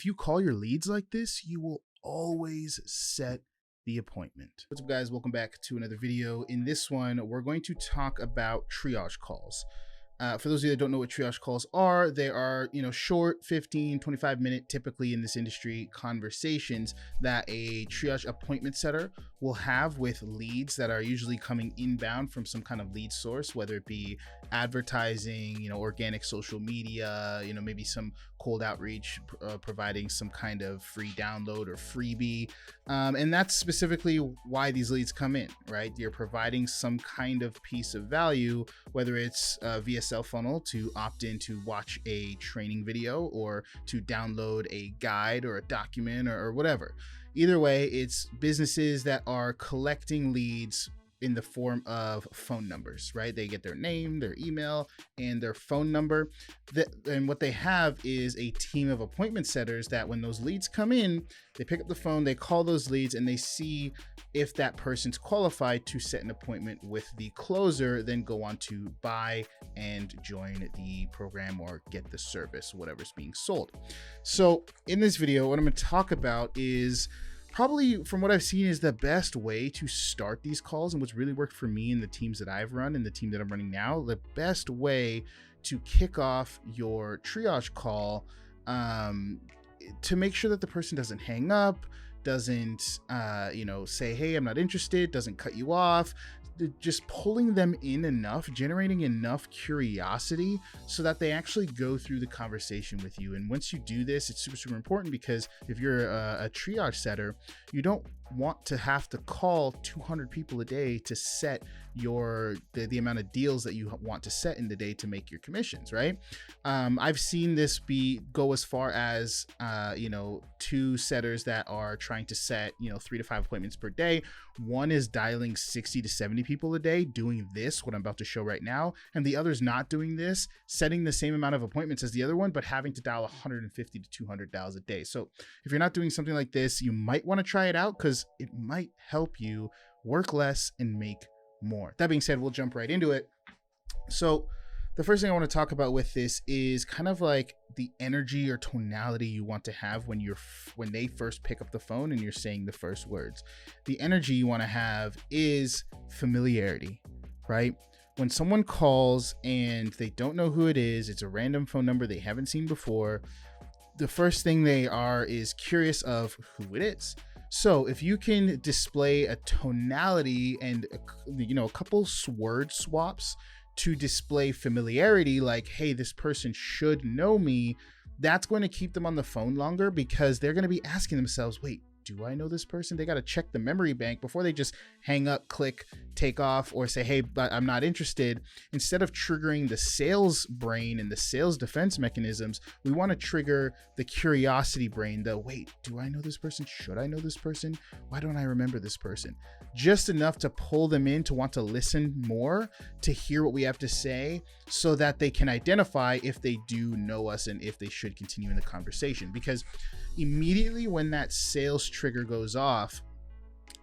if you call your leads like this, you will always set the appointment. What's up, guys? Welcome back to another video. In this one, we're going to talk about triage calls. For those of you that don't know what triage calls are, they are, short 15, 25 minute, typically in this industry, conversations that a triage appointment setter will have with leads that are usually coming inbound from some kind of lead source, whether it be advertising, organic social media, maybe some cold outreach, providing some kind of free download or freebie. And that's specifically why these leads come in, right? You're providing some kind of piece of value, whether it's via sales funnel to opt in to watch a training video or to download a guide or a document or whatever. Either way, it's businesses that are collecting leads in the form of phone numbers, right? They get their name, their email, and their phone number. And what they have is a team of appointment setters that when those leads come in, they pick up the phone, they call those leads, and they see if that person's qualified to set an appointment with the closer, then go on to buy and join the program or get the service, whatever's being sold. So in this video, what I'm going to talk about is probably, from what I've seen, is the best way to start these calls, and what's really worked for me and the teams that I've run and the team that I'm running now. The best way to kick off your triage call to make sure that the person doesn't hang up, doesn't say, hey, I'm not interested, doesn't cut you off. Just pulling them in enough, generating enough curiosity so that they actually go through the conversation with you. And once you do this, it's super, super important, because if you're a triage setter, you don't want to have to call 200 people a day to set the amount of deals that you want to set in the day to make your commissions, right? I've seen this go as far as 2 setters that are trying to set 3 to 5 appointments per day. One is dialing 60 to 70 people a day, doing this, what I'm about to show right now, and the other's not doing this, setting the same amount of appointments as the other one, but having to dial 150 to 200 dials a day. So if you're not doing something like this, you might want to try it out, because it might help you work less and make more. That being said, we'll jump right into it. So the first thing I want to talk about with this is kind of like the energy or tonality you want to have when they first pick up the phone and you're saying the first words. The energy you want to have is familiarity, right? When someone calls and they don't know who it is, it's a random phone number they haven't seen before, the first thing they are is curious of who it is. So if you can display a tonality and a couple word swaps to display familiarity, like, hey, this person should know me, that's going to keep them on the phone longer, because they're going to be asking themselves, wait, do I know this person? They got to check the memory bank before they just hang up, click, take off, or say, hey, but I'm not interested. Instead of triggering the sales brain and the sales defense mechanisms, we want to trigger the curiosity brain, the wait, do I know this person? Should I know this person? Why don't I remember this person? Just enough to pull them in to want to listen more, to hear what we have to say, so that they can identify if they do know us and if they should continue in the conversation. Because immediately when that sales trigger goes off,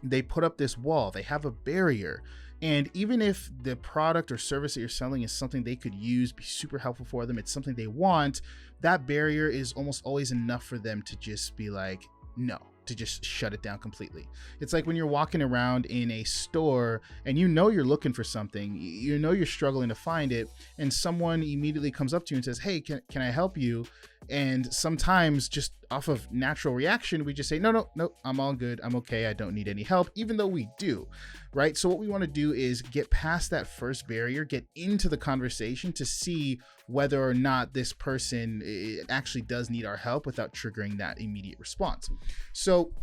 they put up this wall, they have a barrier. And even if the product or service that you're selling is something they could use, be super helpful for them, it's something they want, that barrier is almost always enough for them to just be like, no, to just shut it down completely. It's like when you're walking around in a store and you're looking for something, you're struggling to find it, and someone immediately comes up to you and says, hey, can I help you? And sometimes just off of natural reaction, we just say, no, I'm all good. I'm okay. I don't need any help, even though we do, right? So what we want to do is get past that first barrier, get into the conversation to see whether or not this person actually does need our help without triggering that immediate response. So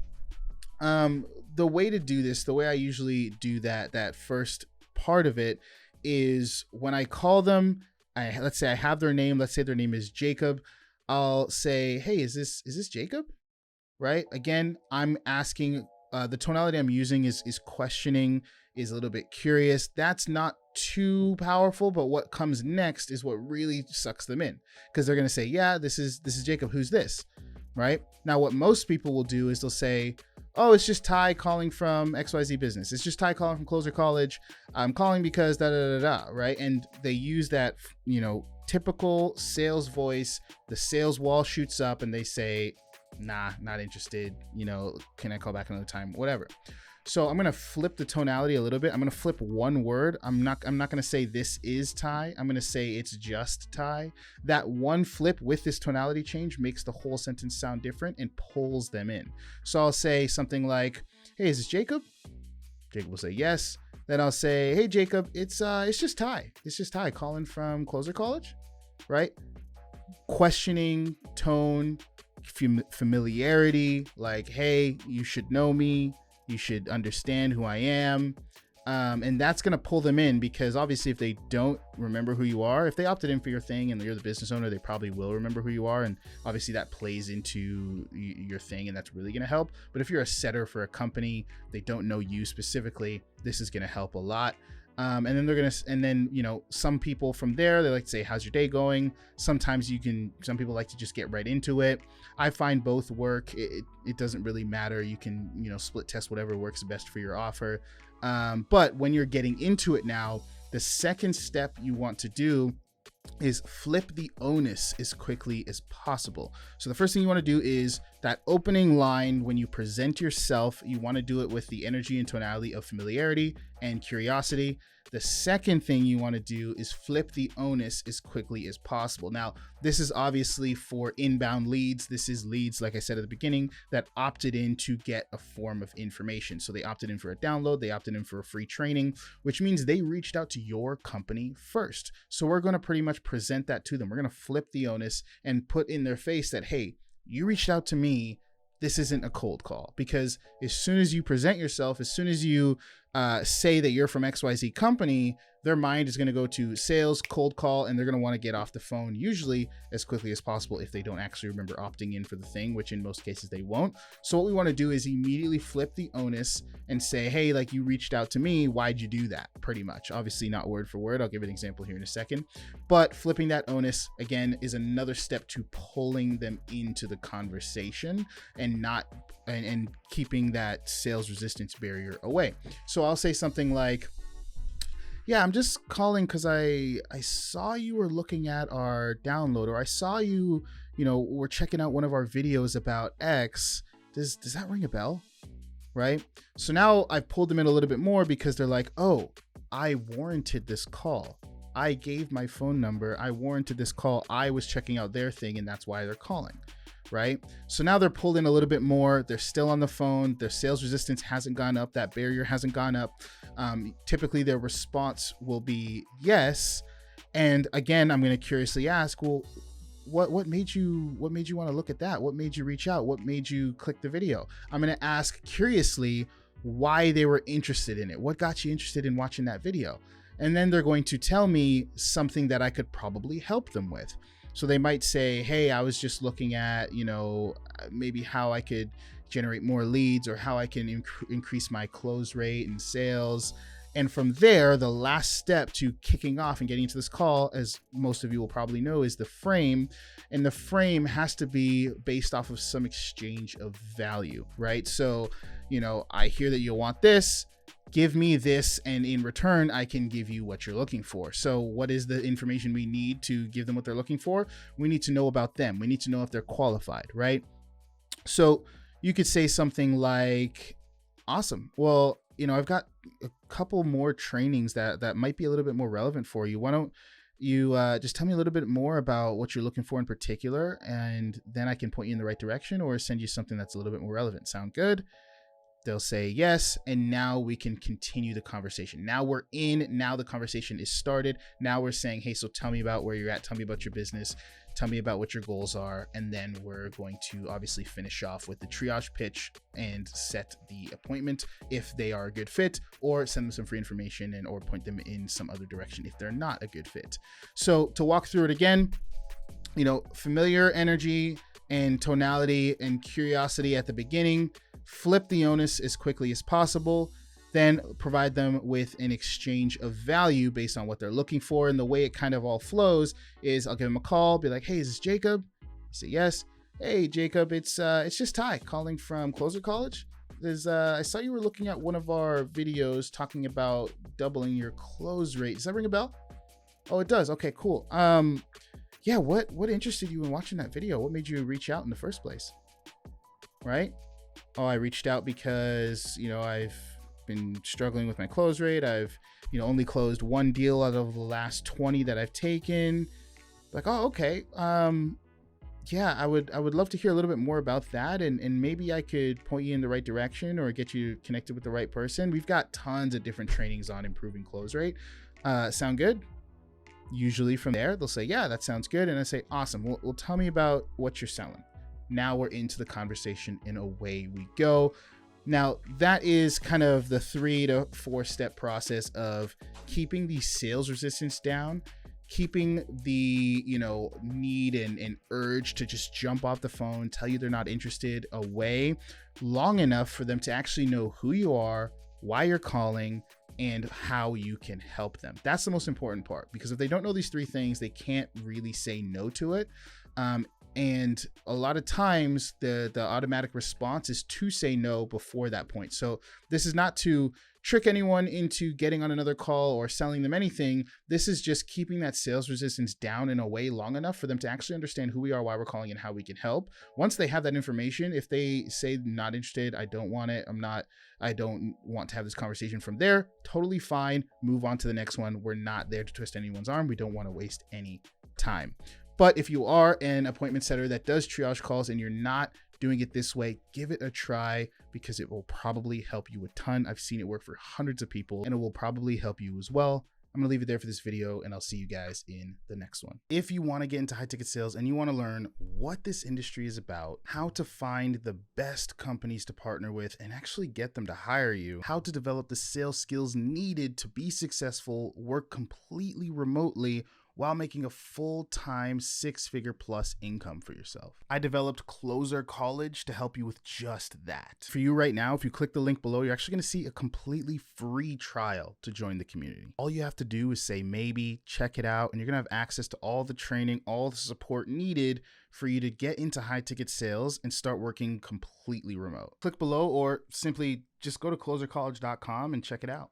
the way to do this, the way I usually do that first part of it, is when I call them, let's say I have their name, let's say their name is Jacob. I'll say, hey, is this Jacob? Right? Again, I'm asking, the tonality I'm using is questioning, is a little bit curious. That's not too powerful, but what comes next is what really sucks them in, because they're going to say, yeah, this is Jacob. Who's this? Right? Now, what most people will do is they'll say, oh, it's just Ty calling from XYZ business. It's just Ty calling from Closer College. I'm calling because right? And they use that, typical sales voice. The sales wall shoots up and they say, nah, not interested. Can I call back another time? Whatever. So I'm going to flip the tonality a little bit. I'm going to flip one word. I'm not going to say this is Ty. I'm going to say it's just Ty. That one flip with this tonality change makes the whole sentence sound different and pulls them in. So I'll say something like, hey, is this Jacob? Jacob will say yes. Then I'll say, hey, Jacob, it's just Ty. It's just Ty calling from Closer College, right? Questioning tone, familiarity, like, hey, you should know me. You should understand who I am. And that's going to pull them in, because obviously if they don't remember who you are, if they opted in for your thing and you're the business owner, they probably will remember who you are. And obviously that plays into your thing, and that's really going to help. But if you're a setter for a company, they don't know you specifically, this is going to help a lot. And then some people from there, they like to say, how's your day going? Sometimes some people like to just get right into it. I find both work. It doesn't really matter. You can, split test whatever works best for your offer. But when you're getting into it now, the second step you want to do is flip the onus as quickly as possible. So the first thing you want to do is that opening line. When you present yourself, you want to do it with the energy and tonality of familiarity and curiosity. The second thing you want to do is flip the onus as quickly as possible. Now, this is obviously for inbound leads. This is leads, like I said at the beginning, that opted in to get a form of information. So they opted in for a download, they opted in for a free training, which means they reached out to your company first. So we're going to pretty much present that to them. We're going to flip the onus and put in their face that, hey, you reached out to me. This isn't a cold call. Because as soon as you present yourself, as soon as you say that you're from XYZ company, their mind is going to go to sales, cold call, and they're going to want to get off the phone usually as quickly as possible if they don't actually remember opting in for the thing, which in most cases they won't. So what we want to do is immediately flip the onus and say, hey, like, you reached out to me, why'd you do that? Pretty much. Obviously not word for word. I'll give an example here in a second. But flipping that onus, again, is another step to pulling them into the conversation and keeping that sales resistance barrier away. So I'll say something like, yeah, I'm just calling because I saw you were looking at our download, or I saw you were checking out one of our videos about X. Does that ring a bell? Right? So now I've pulled them in a little bit more, because they're like, oh, I warranted this call. I gave my phone number. I warranted this call. I was checking out their thing, and that's why they're calling. Right? So now they're pulled in a little bit more. They're still on the phone. Their sales resistance hasn't gone up. That barrier hasn't gone up. Typically their response will be yes. And again, I'm going to curiously ask, well, what made you want to look at that? What made you reach out? What made you click the video? I'm going to ask curiously why they were interested in it. What got you interested in watching that video? And then they're going to tell me something that I could probably help them with. So they might say, hey, I was just looking at, maybe how I could generate more leads, or how I can increase my close rate and sales. And from there, the last step to kicking off and getting into this call, as most of you will probably know, is the frame. And the frame has to be based off of some exchange of value, right? So, I hear that you want this. Give me this, and in return, I can give you what you're looking for. So what is the information we need to give them what they're looking for? We need to know about them. We need to know if they're qualified, right? So you could say something like, awesome. Well, I've got a couple more trainings that might be a little bit more relevant for you. Why don't you just tell me a little bit more about what you're looking for in particular, and then I can point you in the right direction, or send you something that's a little bit more relevant. Sound good? They'll say yes, and now we can continue the conversation. Now we're in, now the conversation is started. Now we're saying, hey, so tell me about where you're at, tell me about your business, tell me about what your goals are, and then we're going to obviously finish off with the triage pitch and set the appointment if they are a good fit, or send them some free information or point them in some other direction if they're not a good fit. So to walk through it again, familiar energy and tonality and curiosity at the beginning. Flip the onus as quickly as possible, then provide them with an exchange of value based on what they're looking for. And the way it kind of all flows is I'll give them a call, be like, hey, is this Jacob? Say yes. Hey, Jacob, it's just Ty calling from Closer College. I saw you were looking at one of our videos talking about doubling your close rate. Does that ring a bell? Oh, it does. Okay, cool. Yeah, what interested you in watching that video? What made you reach out in the first place? right? Oh, I reached out because, I've been struggling with my close rate. I've, only closed one deal out of the last 20 that I've taken. Like, oh, okay. Yeah, I would love to hear a little bit more about that, and maybe I could point you in the right direction or get you connected with the right person. We've got tons of different trainings on improving close rate. Sound good? Usually from there, they'll say, yeah, that sounds good. And I say, awesome. Well, tell me about what you're selling. Now we're into the conversation and away we go. Now, that is kind of the 3 to 4 step process of keeping the sales resistance down, keeping the, need and urge to just jump off the phone, tell you they're not interested away long enough for them to actually know who you are, why you're calling, and how you can help them. That's the most important part, because if they don't know these 3 things, they can't really say no to it. And a lot of times the automatic response is to say no before that point. So this is not to trick anyone into getting on another call or selling them anything. This is just keeping that sales resistance down in a way long enough for them to actually understand who we are, why we're calling, and how we can help. Once they have that information, if they say not interested, I don't want it, I don't want to have this conversation from there, totally fine. Move on to the next one. We're not there to twist anyone's arm. We don't want to waste any time. But if you are an appointment setter that does triage calls and you're not doing it this way, give it a try, because it will probably help you a ton. I've seen it work for hundreds of people, and it will probably help you as well. I'm going to leave it there for this video, and I'll see you guys in the next one. If you want to get into high ticket sales and you want to learn what this industry is about, how to find the best companies to partner with and actually get them to hire you, how to develop the sales skills needed to be successful, work completely remotely, while making a full-time 6-figure plus income for yourself, I developed Closer College to help you with just that. For you right now, if you click the link below, you're actually going to see a completely free trial to join the community. All you have to do is say maybe, check it out, and you're going to have access to all the training, all the support needed for you to get into high ticket sales and start working completely remote. Click below, or simply just go to closercollege.com and check it out.